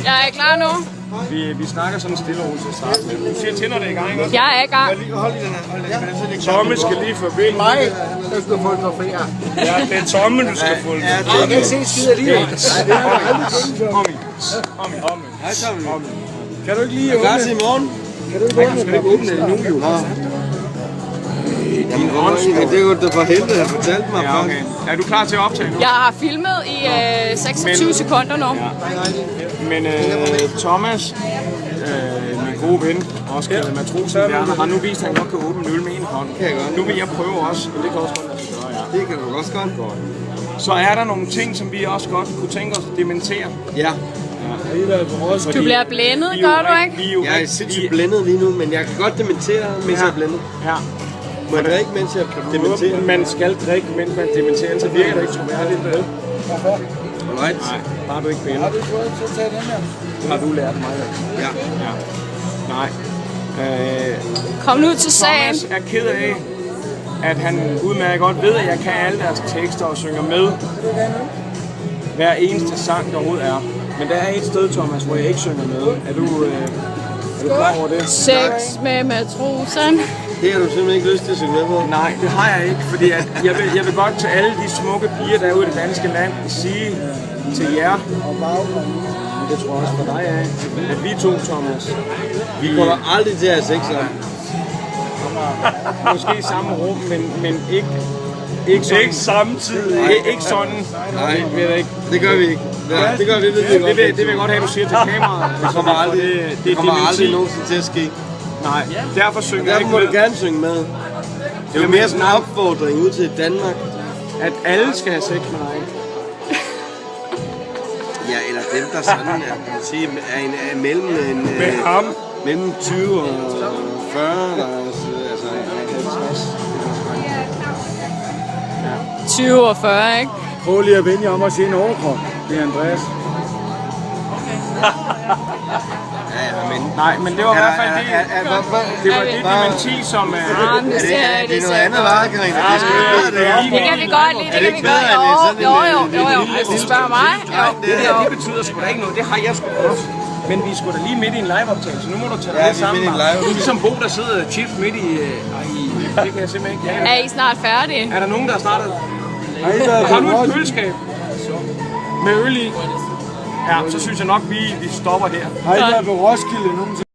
Jeg er klar nu. Vi snakker sådan stille og roligt til at starte med. Du siger til, når det er i gang, ikke? Jeg er i gang. Hold lige den her. Tomme skal lige forbi. Mig, der skal fotografere. Ja, det er Tomme, du skal fotografere. Jeg kan ikke se skid alligevel. Ommi. Hej, Tommy. Kan du ikke lige Klar til i morgen? Kan du ikke åbne det nu, jo? Din åndsmænd, det kunne du for helvede have fortalt mig. Ja, okay. Er du klar til at optage nu? Jeg har filmet i 26 sekunder nu. Ja. Men Thomas, min gode ven, også kaldet matrosen Werner, har nu vist, at han godt kan åbne en øl med en hånd. Kan jeg godt. Nu vil jeg prøve også, og det kan også godt lade sig gøre, ja. Det kan du også godt. Så er der nogle ting, som vi også godt kunne tænke os at dementere. Ja. Du bliver blændet, gør du ikke? Jeg er sindssygt blændet lige nu, men jeg kan godt dementere, mens jeg er blændet. Ja. Må jeg drikke, mens jeg dementerer? Man skal drikke, mens man dementerer, så virker det ikke troværdigt, vel? Alright. Nej, bare du ikke bænder. Har du fået til at tage den her? Har du lært mig det? Ja. Nej. Kom nu til sagen. Thomas er ked af, at han udmærket godt ved, at jeg kan alle deres tekster og synger med. Hver eneste sang, der overhovedet er. Men der er et sted, Thomas, hvor jeg ikke synger med. Er du klar over det? Sex med matrosen. Det har du simpelthen ikke lyst til at synge med på? Nej, det har jeg ikke, fordi jeg vil godt til alle de smukke piger, der er ude i det danske land, sige til jer, men det tror jeg også for dig, at vi to, Thomas, Vi kommer aldrig til at have sex sammen. måske i samme rum, men ikke sådan. Ikke samtidig. Ikke sådan. Nej, Det ved jeg ikke. det gør vi ikke. Ja, det gør vi, Det vil jeg godt have, du siger til kameraet. Det kommer aldrig dementi. nogensinde til at ske. Nej, derfor synger jeg Derfor ikke må du med, gerne synge med. Det er jo mere sådan en opfordring ud til Danmark. at alle skal have sex med dig. Ja, eller dem, der sådan er, kan man sige, er mellem Med ham. mellem 20 og 40, eller altså 50. 20 og 40, ikke? Prøv lige at vende jer om at se en overkrop. Det er Andreas. Ja, men... Nej, men det var i hvert fald det. Det var det dementi, som... Det Det er noget andet varer, Karina. Det skal ikke bedre, det her. Det kan vi godt lide, det kan vi godt. Jo. Hvis du spørger mig. Det betyder sgu da ikke noget. Det har jeg sgu også. Men vi er sgu da lige midt i en liveoptagelse. Nu må du tage Ja, det vi er sammen. midt i en live. Du er ligesom Bo, der sidder chief midt i... Det kan jeg simpelthen ikke. Er I snart færdige? Er der nogen, der har startet? Har I været Har du på et køleskab med øl i? Ja, så synes jeg nok, vi stopper her. Har I været på Roskilde nogensinde?